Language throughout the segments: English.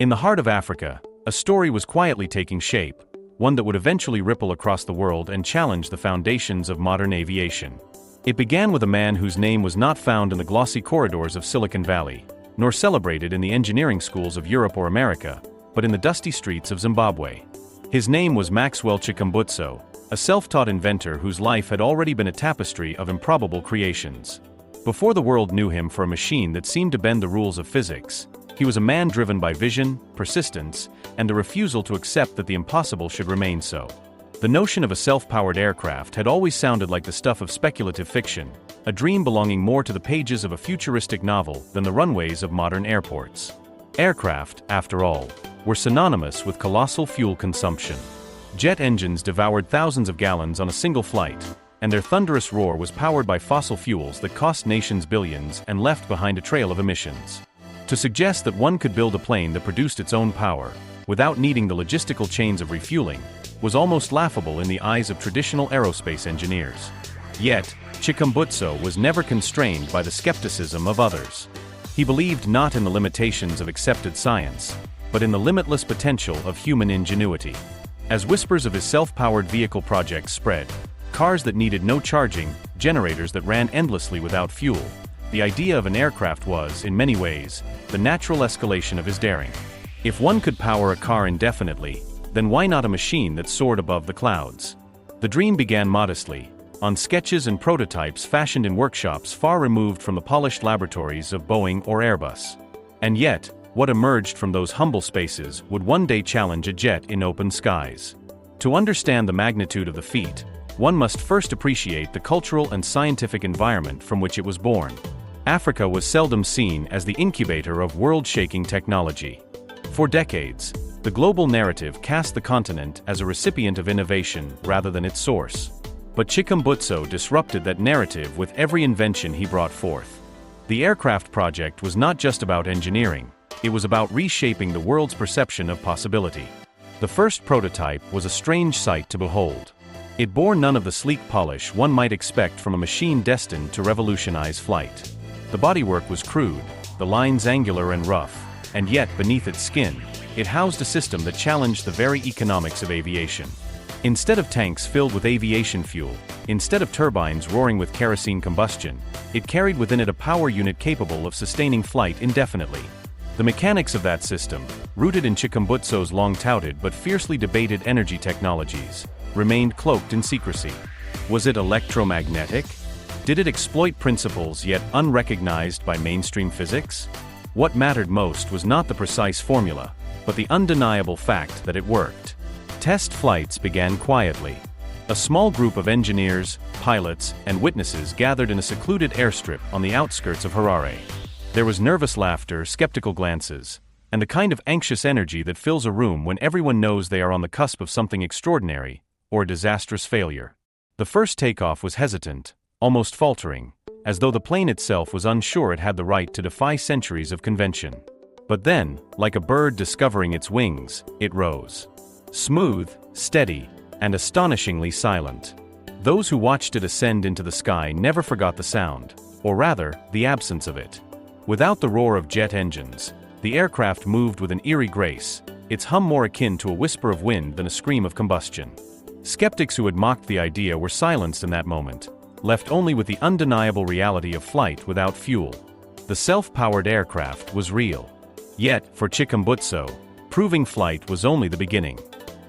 In the heart of Africa, a story was quietly taking shape, one that would eventually ripple across the world and challenge the foundations of modern aviation. It began with a man whose name was not found in the glossy corridors of Silicon Valley, nor celebrated in the engineering schools of Europe or America, but in the dusty streets of Zimbabwe. His name was Maxwell Chikumbutso, a self-taught inventor whose life had already been a tapestry of improbable creations. Before the world knew him for a machine that seemed to bend the rules of physics, he was a man driven by vision, persistence, and the refusal to accept that the impossible should remain so. The notion of a self-powered aircraft had always sounded like the stuff of speculative fiction, a dream belonging more to the pages of a futuristic novel than the runways of modern airports. Aircraft, after all, were synonymous with colossal fuel consumption. Jet engines devoured thousands of gallons on a single flight, and their thunderous roar was powered by fossil fuels that cost nations billions and left behind a trail of emissions. To suggest that one could build a plane that produced its own power, without needing the logistical chains of refueling, was almost laughable in the eyes of traditional aerospace engineers. Yet, Chikumbutso was never constrained by the skepticism of others. He believed not in the limitations of accepted science, but in the limitless potential of human ingenuity. As whispers of his self-powered vehicle projects spread, cars that needed no charging, generators that ran endlessly without fuel, the idea of an aircraft was, in many ways, the natural escalation of his daring. If one could power a car indefinitely, then why not a machine that soared above the clouds? The dream began modestly, on sketches and prototypes fashioned in workshops far removed from the polished laboratories of Boeing or Airbus. And yet, what emerged from those humble spaces would one day challenge a jet in open skies. To understand the magnitude of the feat, one must first appreciate the cultural and scientific environment from which it was born. Africa was seldom seen as the incubator of world-shaking technology. For decades, the global narrative cast the continent as a recipient of innovation rather than its source. But Chikumbutso disrupted that narrative with every invention he brought forth. The aircraft project was not just about engineering, it was about reshaping the world's perception of possibility. The first prototype was a strange sight to behold. It bore none of the sleek polish one might expect from a machine destined to revolutionize flight. The bodywork was crude, the lines angular and rough, and yet beneath its skin, it housed a system that challenged the very economics of aviation. Instead of tanks filled with aviation fuel, instead of turbines roaring with kerosene combustion, it carried within it a power unit capable of sustaining flight indefinitely. The mechanics of that system, rooted in Chikumbutso's long-touted but fiercely debated energy technologies, remained cloaked in secrecy. Was it electromagnetic? Did it exploit principles yet unrecognized by mainstream physics? What mattered most was not the precise formula, but the undeniable fact that it worked. Test flights began quietly. A small group of engineers, pilots, and witnesses gathered in a secluded airstrip on the outskirts of Harare. There was nervous laughter, skeptical glances, and the kind of anxious energy that fills a room when everyone knows they are on the cusp of something extraordinary, or a disastrous failure. The first takeoff was hesitant, almost faltering, as though the plane itself was unsure it had the right to defy centuries of convention. But then, like a bird discovering its wings, it rose. Smooth, steady, and astonishingly silent. Those who watched it ascend into the sky never forgot the sound, or rather, the absence of it. Without the roar of jet engines, the aircraft moved with an eerie grace, its hum more akin to a whisper of wind than a scream of combustion. Skeptics who had mocked the idea were silenced in that moment, left only with the undeniable reality of flight without fuel. The self-powered aircraft was real. Yet, for Chikumbutso, proving flight was only the beginning.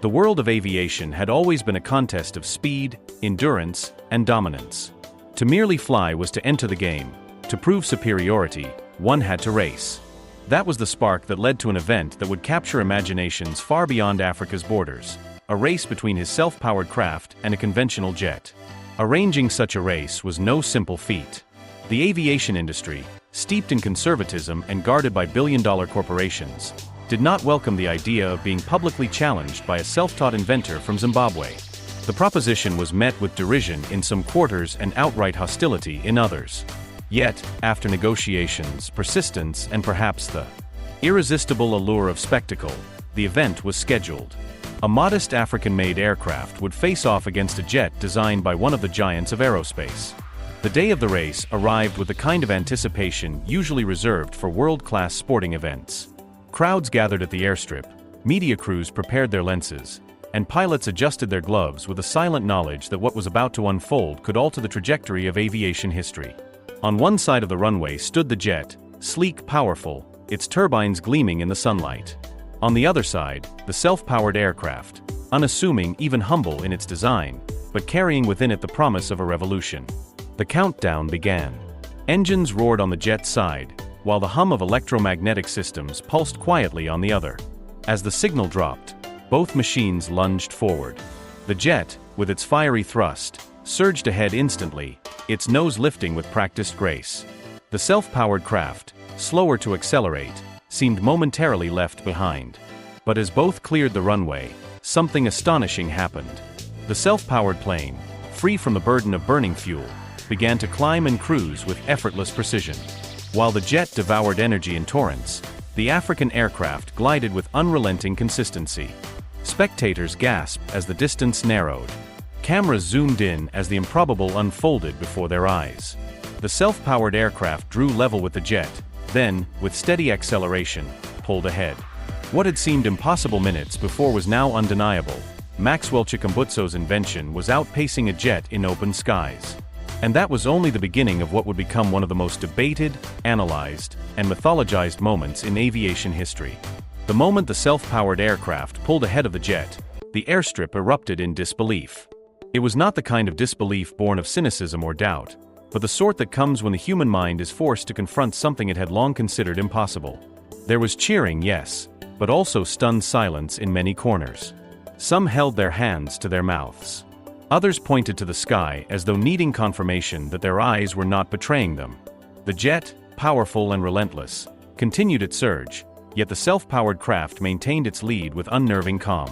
The world of aviation had always been a contest of speed, endurance, and dominance. To merely fly was to enter the game. To prove superiority, one had to race. That was the spark that led to an event that would capture imaginations far beyond Africa's borders. A race between his self-powered craft and a conventional jet. Arranging such a race was no simple feat. The aviation industry, steeped in conservatism and guarded by billion-dollar corporations, did not welcome the idea of being publicly challenged by a self-taught inventor from Zimbabwe. The proposition was met with derision in some quarters and outright hostility in others. Yet, after negotiations, persistence, and perhaps the irresistible allure of spectacle, the event was scheduled. A modest African-made aircraft would face off against a jet designed by one of the giants of aerospace. The day of the race arrived with the kind of anticipation usually reserved for world-class sporting events. Crowds gathered at the airstrip, media crews prepared their lenses, and pilots adjusted their gloves with a silent knowledge that what was about to unfold could alter the trajectory of aviation history. On one side of the runway stood the jet, sleek, powerful, its turbines gleaming in the sunlight. On the other side, the self-powered aircraft, unassuming, even humble in its design, but carrying within it the promise of a revolution. The countdown began. Engines roared on the jet's side, while the hum of electromagnetic systems pulsed quietly on the other. As the signal dropped, both machines lunged forward. The jet, with its fiery thrust, surged ahead instantly, its nose lifting with practiced grace. The self-powered craft, slower to accelerate, seemed momentarily left behind. But as both cleared the runway, something astonishing happened. The self-powered plane, free from the burden of burning fuel, began to climb and cruise with effortless precision. While the jet devoured energy in torrents, the African aircraft glided with unrelenting consistency. Spectators gasped as the distance narrowed. Cameras zoomed in as the improbable unfolded before their eyes. The self-powered aircraft drew level with the jet, then, with steady acceleration, pulled ahead. What had seemed impossible minutes before was now undeniable. Maxwell Chikumbutso's invention was outpacing a jet in open skies. And that was only the beginning of what would become one of the most debated, analyzed, and mythologized moments in aviation history. The moment the self-powered aircraft pulled ahead of the jet, the airstrip erupted in disbelief. It was not the kind of disbelief born of cynicism or doubt, but the sort that comes when the human mind is forced to confront something it had long considered impossible. There was cheering, yes, but also stunned silence in many corners. Some held their hands to their mouths. Others pointed to the sky as though needing confirmation that their eyes were not betraying them. The jet, powerful and relentless, continued its surge, yet the self-powered craft maintained its lead with unnerving calm.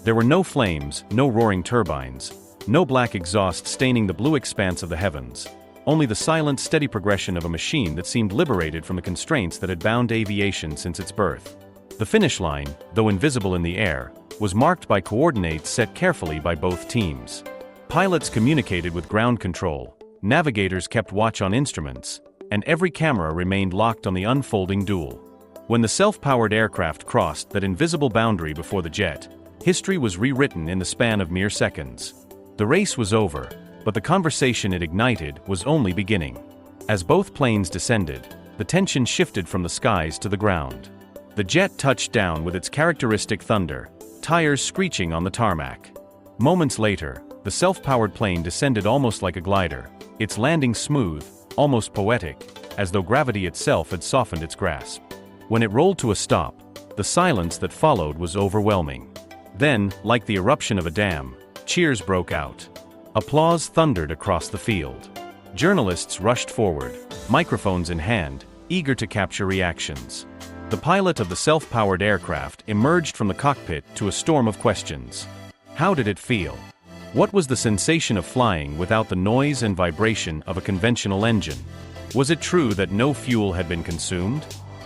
There were no flames, no roaring turbines, no black exhaust staining the blue expanse of the heavens, only the silent, steady progression of a machine that seemed liberated from the constraints that had bound aviation since its birth. The finish line, though invisible in the air, was marked by coordinates set carefully by both teams. Pilots communicated with ground control, navigators kept watch on instruments, and every camera remained locked on the unfolding duel. When the self-powered aircraft crossed that invisible boundary before the jet, history was rewritten in the span of mere seconds. The race was over, but the conversation it ignited was only beginning. As both planes descended, the tension shifted from the skies to the ground. The jet touched down with its characteristic thunder, tires screeching on the tarmac. Moments later, the self-powered plane descended almost like a glider, its landing smooth, almost poetic, as though gravity itself had softened its grasp. When it rolled to a stop, the silence that followed was overwhelming. Then, like the eruption of a dam, cheers broke out. Applause thundered across the field. Journalists rushed forward, microphones in hand, eager to capture reactions. The pilot of the self-powered aircraft emerged from the cockpit to a storm of questions. How did it feel? What was the sensation of flying without the noise and vibration of a conventional engine? Was it true that no fuel had been consumed?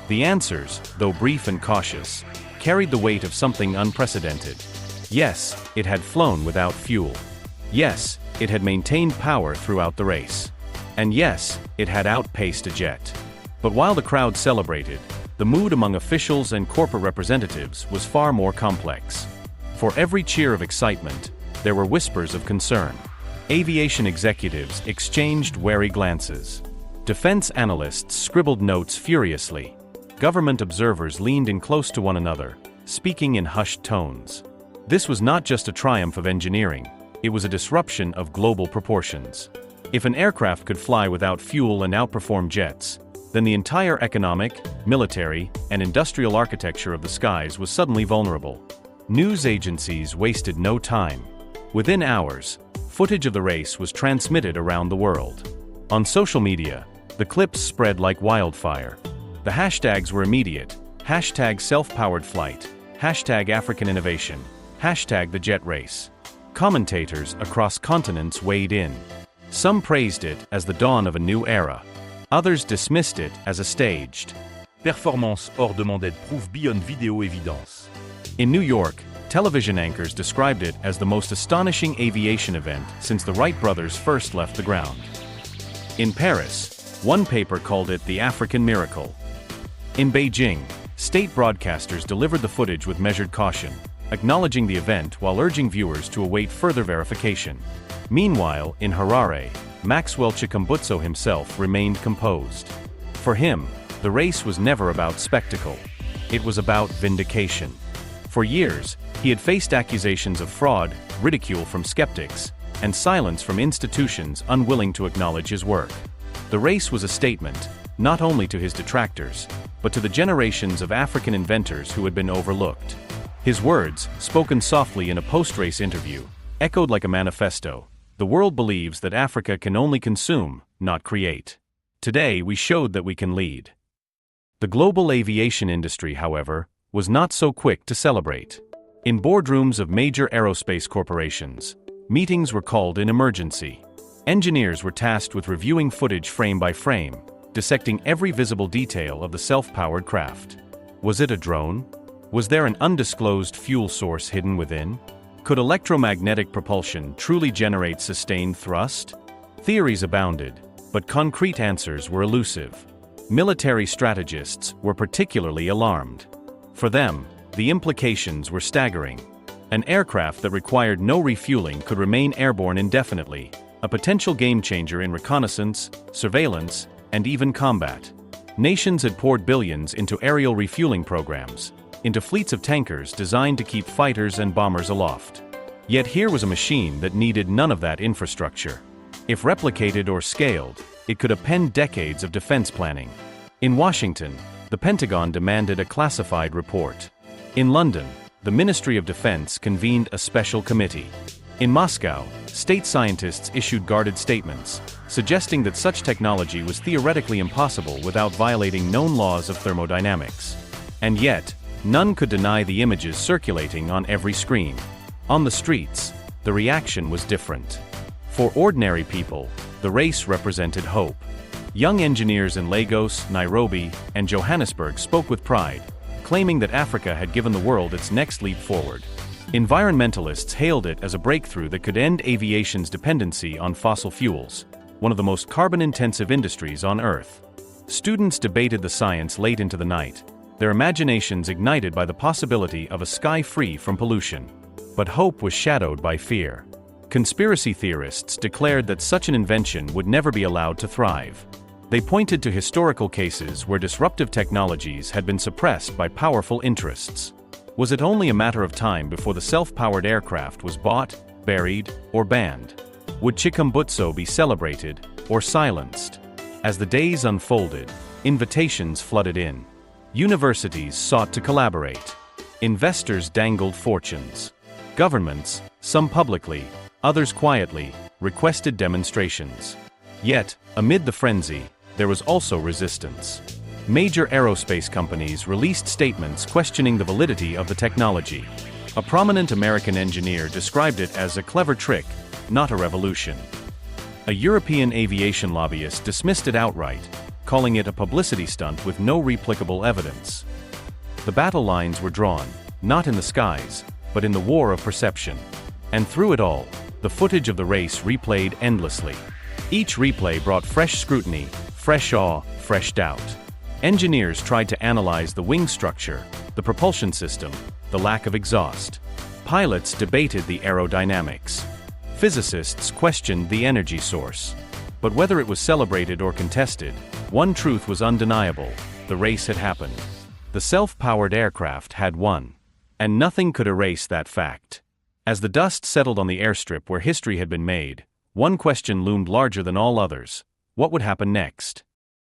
The answers, though brief and cautious, carried the weight of something unprecedented. Yes, it had flown without fuel. Yes, it had maintained power throughout the race. And yes, it had outpaced a jet. But while the crowd celebrated, the mood among officials and corporate representatives was far more complex. For every cheer of excitement, there were whispers of concern. Aviation executives exchanged wary glances. Defense analysts scribbled notes furiously. Government observers leaned in close to one another, speaking in hushed tones. This was not just a triumph of engineering, it was a disruption of global proportions. If an aircraft could fly without fuel and outperform jets, then the entire economic, military, and industrial architecture of the skies was suddenly vulnerable. News agencies wasted no time. Within hours, footage of the race was transmitted around the world. On social media, the clips spread like wildfire. The hashtags were immediate: hashtag self-powered flight, hashtag African innovation, hashtag the jet race. Commentators across continents weighed in. Some praised it as the dawn of a new era. Others dismissed it as a staged performance hors demandait prouve beyond vidéo évidence. In New York, television anchors described it as the most astonishing aviation event since the Wright brothers first left the ground. In Paris, one paper called it the African miracle. In Beijing, State broadcasters delivered the footage with measured caution, acknowledging the event while urging viewers to await further verification. Meanwhile, in Harare, Maxwell Chikumbutso himself remained composed. For him, the race was never about spectacle. It was about vindication. For years, he had faced accusations of fraud, ridicule from skeptics, and silence from institutions unwilling to acknowledge his work. The race was a statement, not only to his detractors, but to the generations of African inventors who had been overlooked. His words, spoken softly in a post-race interview, echoed like a manifesto. The world believes that Africa can only consume, not create. Today we showed that we can lead. The global aviation industry, however, was not so quick to celebrate. In boardrooms of major aerospace corporations, meetings were called in emergency. Engineers were tasked with reviewing footage frame by frame, dissecting every visible detail of the self-powered craft. Was it a drone? Was there an undisclosed fuel source hidden within? Could electromagnetic propulsion truly generate sustained thrust? Theories abounded, but concrete answers were elusive. Military strategists were particularly alarmed. For them, the implications were staggering. An aircraft that required no refueling could remain airborne indefinitely, a potential game-changer in reconnaissance, surveillance, and even combat. Nations had poured billions into aerial refueling programs, into fleets of tankers designed to keep fighters and bombers aloft. Yet here was a machine that needed none of that infrastructure. If replicated or scaled, it could append decades of defense planning. In Washington, the Pentagon demanded a classified report. In London, the Ministry of Defense convened a special committee. In Moscow, state scientists issued guarded statements, suggesting that such technology was theoretically impossible without violating known laws of thermodynamics. And yet, none could deny the images circulating on every screen. On the streets, the reaction was different. For ordinary people, the race represented hope. Young engineers in Lagos, Nairobi, and Johannesburg spoke with pride, claiming that Africa had given the world its next leap forward. Environmentalists hailed it as a breakthrough that could end aviation's dependency on fossil fuels, one of the most carbon-intensive industries on Earth. Students debated the science late into the night, their imaginations ignited by the possibility of a sky free from pollution. But hope was shadowed by fear. Conspiracy theorists declared that such an invention would never be allowed to thrive. They pointed to historical cases where disruptive technologies had been suppressed by powerful interests. Was it only a matter of time before the self-powered aircraft was bought, buried, or banned? Would Chikumbutso be celebrated or silenced? As the days unfolded, invitations flooded in. Universities sought to collaborate. Investors dangled fortunes. Governments, some publicly, others quietly, requested demonstrations. Yet, amid the frenzy, there was also resistance. Major aerospace companies released statements questioning the validity of the technology. A prominent American engineer described it as a clever trick, not a revolution. A European aviation lobbyist dismissed it outright, calling it a publicity stunt with no replicable evidence. The battle lines were drawn, not in the skies, but in the war of perception. And through it all, the footage of the race replayed endlessly. Each replay brought fresh scrutiny, fresh awe, fresh doubt. Engineers tried to analyze the wing structure, the propulsion system, the lack of exhaust. Pilots debated the aerodynamics. Physicists questioned the energy source. But whether it was celebrated or contested, one truth was undeniable: the race had happened. The self-powered aircraft had won. And nothing could erase that fact. As the dust settled on the airstrip where history had been made, one question loomed larger than all others: what would happen next?